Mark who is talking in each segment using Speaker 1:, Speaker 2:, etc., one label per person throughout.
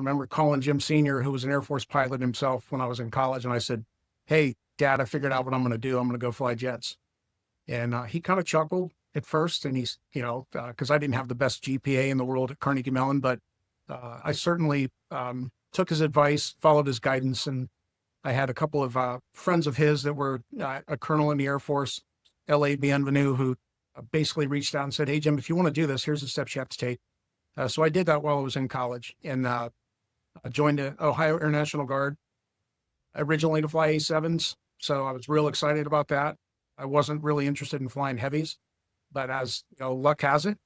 Speaker 1: remember calling Jim Sr., who was an Air Force pilot himself when I was in college. And I said, "Hey, Dad, I figured out what I'm going to do. I'm going to go fly jets." And he kind of chuckled at first. And he's, because I didn't have the best GPA in the world at Carnegie Mellon, but I certainly took his advice, followed his guidance. And I had a couple of friends of his that were a colonel in the Air Force, L.A. Bienvenu, who basically reached out and said, "Hey, Jim, if you want to do this, here's the steps you have to take." So I did that while I was in college, and I joined the Ohio Air National Guard, originally to fly A-7s. So I was real excited about that. I wasn't really interested in flying heavies, but as luck has it,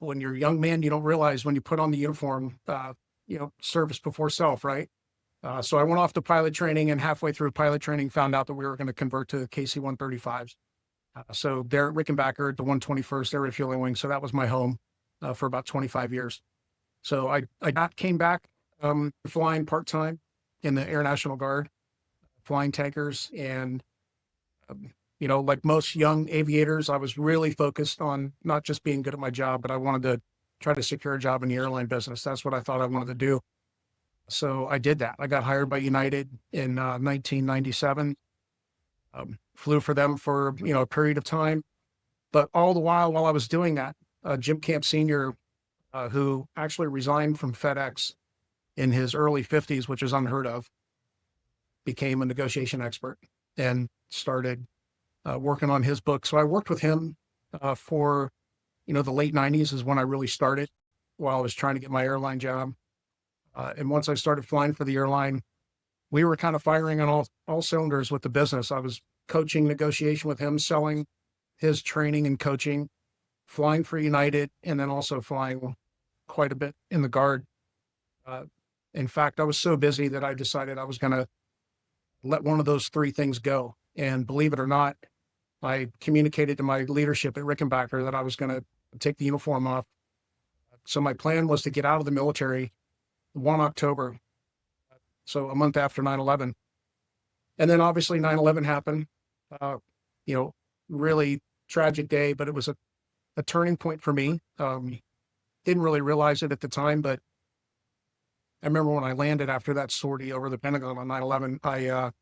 Speaker 1: when you're a young man, you don't realize when you put on the uniform, service before self, right? So I went off to pilot training, and halfway through pilot training, found out that we were going to convert to KC-135s. So there at Rickenbacker at the 121st Air Refueling Wing. So that was my home for about 25 years. So I came back flying part-time in the Air National Guard, flying tankers. And, like most young aviators, I was really focused on not just being good at my job, but I wanted to try to secure a job in the airline business. That's what I thought I wanted to do. So I did that. I got hired by United in 1997, flew for them for, a period of time. But all the while I was doing that, Jim Camp Sr., who actually resigned from FedEx in his early 50s, which is unheard of, became a negotiation expert and started working on his book. So I worked with him for, the late 90s is when I really started while I was trying to get my airline job. And once I started flying for the airline, we were kind of firing on all cylinders with the business. I was coaching negotiation with him, selling his training and coaching, flying for United, and then also flying quite a bit in the Guard. In fact, I was so busy that I decided I was going to let one of those three things go. And believe it or not, I communicated to my leadership at Rickenbacker that I was going to take the uniform off. So my plan was to get out of the military 1 October, so a month after 9/11. And then obviously 9/11 happened, really tragic day, but it was a turning point for me. Didn't really realize it at the time, but I remember when I landed after that sortie over the Pentagon on 9/11, I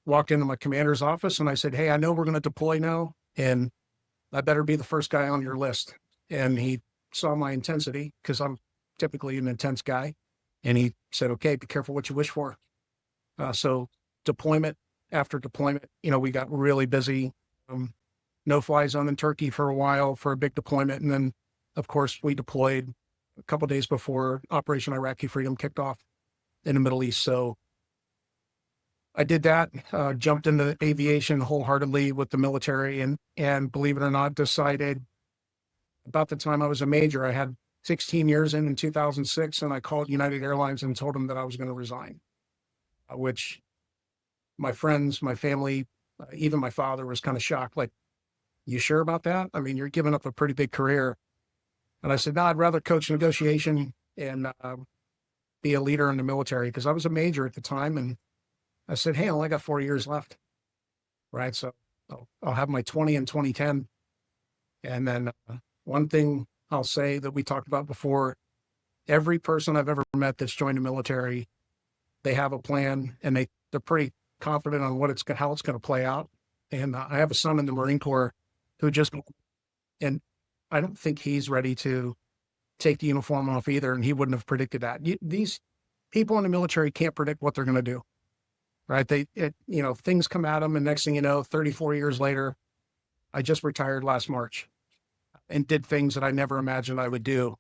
Speaker 1: walked into my commander's office and I said, "Hey, I know we're going to deploy now, and I better be the first guy on your list." And he saw my intensity, because I'm typically an intense guy. And he said, "Okay, be careful what you wish for." So deployment after deployment, we got really busy. No-fly zone in Turkey for a while for a big deployment. And then, of course, we deployed a couple of days before Operation Iraqi Freedom kicked off in the Middle East. So I did that, jumped into aviation wholeheartedly with the military, and believe it or not, decided about the time I was a major, I had 16 years in 2006, and I called United Airlines and told them that I was going to resign, which my friends, my family, even my father was kind of shocked, like, "You sure about that? I mean, you're giving up a pretty big career." And I said, "No, I'd rather coach negotiation and be a leader in the military," because I was a major at the time. And I said, "Hey, I only got 4 years left, right? So I'll have my 20 in 2010. And then one thing I'll say that we talked about before, every person I've ever met that's joined the military, they have a plan, and they're pretty confident on how it's going to play out. And I have a son in the Marine Corps and I don't think he's ready to take the uniform off either. And he wouldn't have predicted that. These people in the military can't predict what they're going to do, right? Things come at them, and next thing you know, 34 years later, I just retired last March and did things that I never imagined I would do.